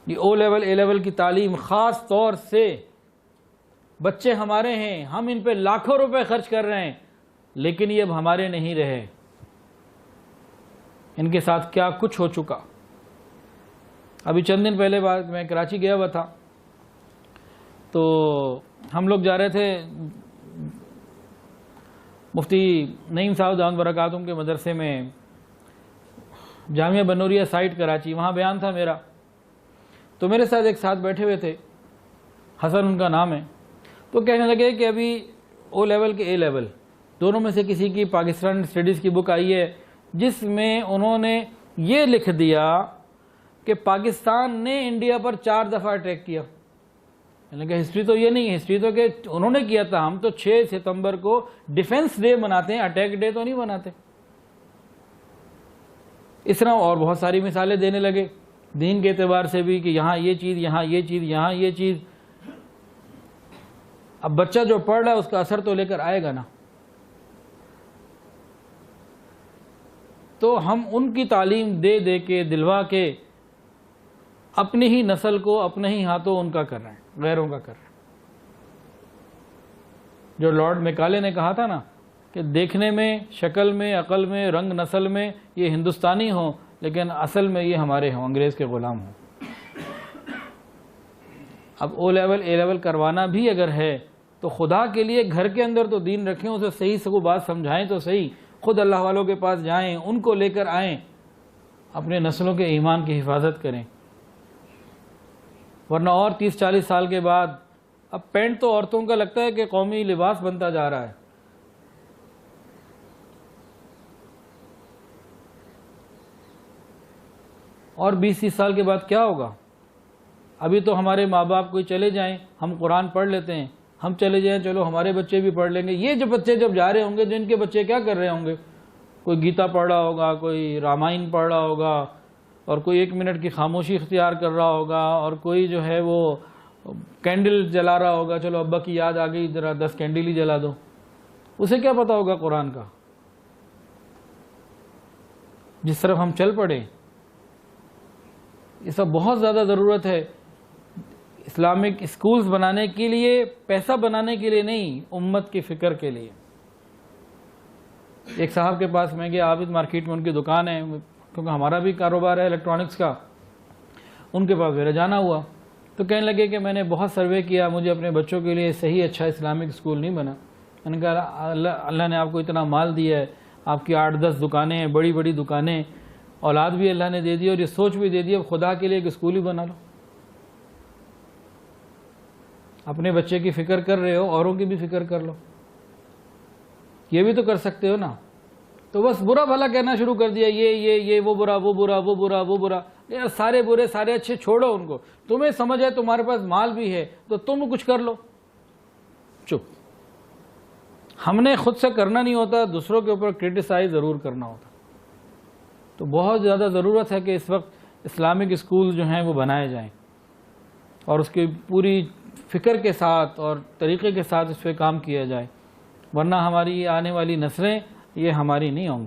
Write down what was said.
یہ O level اے level کی تعلیم خاص طور سے بچے ہمارے ہیں، ہم ان پہ لاکھوں روپے خرچ کر رہے ہیں، لیکن یہ اب ہمارے نہیں رہے، ان کے ساتھ کیا کچھ ہو چکا۔ ابھی چند دن پہلے میں کراچی گیا ہوا تھا، تو ہم لوگ جا رہے تھے مفتی نعیم صاحب دامت برکاتہم کے مدرسے میں، جامعہ بنوریہ سائٹ کراچی، وہاں بیان تھا میرا۔ تو میرے ساتھ ایک ساتھ بیٹھے ہوئے تھے، حسن ان کا نام ہے، تو کہنے لگے کہ ابھی او لیول کے اے لیول دونوں میں سے کسی کی پاکستان اسٹڈیز کی بک آئی ہے جس میں انہوں نے یہ لکھ دیا کہ پاکستان نے انڈیا پر 4 دفعہ اٹیک کیا۔ یعنی کہ ہسٹری تو یہ نہیں ہے، ہسٹری تو کہ انہوں نے کیا تھا، ہم تو 6 ستمبر کو ڈیفنس ڈے مناتے ہیں، اٹیک ڈے تو نہیں مناتے۔ اس طرح اور بہت ساری مثالیں دینے لگے دین کے اعتبار سے بھی، کہ یہاں یہ چیز، یہاں یہ چیز، یہاں یہ چیز۔ اب بچہ جو پڑھ رہا ہے اس کا اثر تو لے کر آئے گا نا۔ تو ہم ان کی تعلیم دے دے کے دلوا کے اپنی ہی نسل کو اپنے ہی ہاتھوں ان کا کر رہے ہیں، غیروں کا کر رہے ہیں۔ جو لارڈ میکالے نے کہا تھا نا کہ دیکھنے میں، شکل میں، عقل میں، رنگ نسل میں یہ ہندوستانی ہوں، لیکن اصل میں یہ ہمارے ہوں، انگریز کے غلام ہوں۔ اب او لیول اے لیول کروانا بھی اگر ہے تو خدا کے لیے گھر کے اندر تو دین رکھیں، اسے صحیح سے کو بات سمجھائیں تو صحیح، خود اللہ والوں کے پاس جائیں، ان کو لے کر آئیں، اپنے نسلوں کے ایمان کی حفاظت کریں۔ ورنہ اور 30-40 سال کے بعد اب پینٹ تو عورتوں کا لگتا ہے کہ قومی لباس بنتا جا رہا ہے۔ اور 20-30 سال کے بعد کیا ہوگا؟ ابھی تو ہمارے ماں باپ کوئی چلے جائیں، ہم قرآن پڑھ لیتے ہیں، ہم چلے جائیں چلو ہمارے بچے بھی پڑھ لیں گے۔ یہ جو بچے جب جا رہے ہوں گے، جن کے بچے کیا کر رہے ہوں گے؟ کوئی گیتا پڑھ رہا ہوگا، کوئی رامائن پڑھ رہا ہوگا، اور کوئی 1 منٹ کی خاموشی اختیار کر رہا ہوگا، اور کوئی جو ہے وہ کینڈل جلا رہا ہوگا، چلو ابا کی یاد آ گئی ذرا 10 کینڈل ہی جلا دو۔ اسے کیا پتا ہوگا قرآن کا؟ جس طرف ہم چل پڑے، یہ سب بہت زیادہ ضرورت ہے اسلامک اسکولز بنانے کے لیے، پیسہ بنانے کے لیے نہیں، امت کی فکر کے لیے۔ ایک صاحب کے پاس میں گیا، عابد مارکیٹ میں ان کی دکان ہے، کیونکہ ہمارا بھی کاروبار ہے الیکٹرانکس کا، ان کے پاس میرا جانا ہوا، تو کہنے لگے کہ میں نے بہت سروے کیا، مجھے اپنے بچوں کے لیے صحیح اچھا اسلامک اسکول نہیں بنا۔ میں نے کہا اللہ نے آپ کو اتنا مال دیا ہے، آپ کی 8-10 دکانیں ہیں، بڑی بڑی دکانیں، اولاد بھی اللہ نے دے دی اور یہ سوچ بھی دے دی، اب خدا کے لیے ایک اسکول ہی بنا لو۔ اپنے بچے کی فکر کر رہے ہو، اوروں کی بھی فکر کر لو، یہ بھی تو کر سکتے ہو نا۔ تو بس برا بھلا کہنا شروع کر دیا، یہ وہ برا، وہ برا، وہ برا، وہ برا۔ یار سارے برے سارے اچھے چھوڑو ان کو، تمہیں سمجھ ہے، تمہارے پاس مال بھی ہے تو تم کچھ کر لو۔ چپ۔ ہم نے خود سے کرنا نہیں ہوتا، دوسروں کے اوپر کرٹیسائز ضرور کرنا ہوتا۔ تو بہت زیادہ ضرورت ہے کہ اس وقت اسلامک اسکول جو ہیں وہ بنائے جائیں، اور اس کی پوری فکر کے ساتھ اور طریقے کے ساتھ اس پہ کام کیا جائے، ورنہ ہماری آنے والی نسلیں یہ ہماری نہیں ہوں گی۔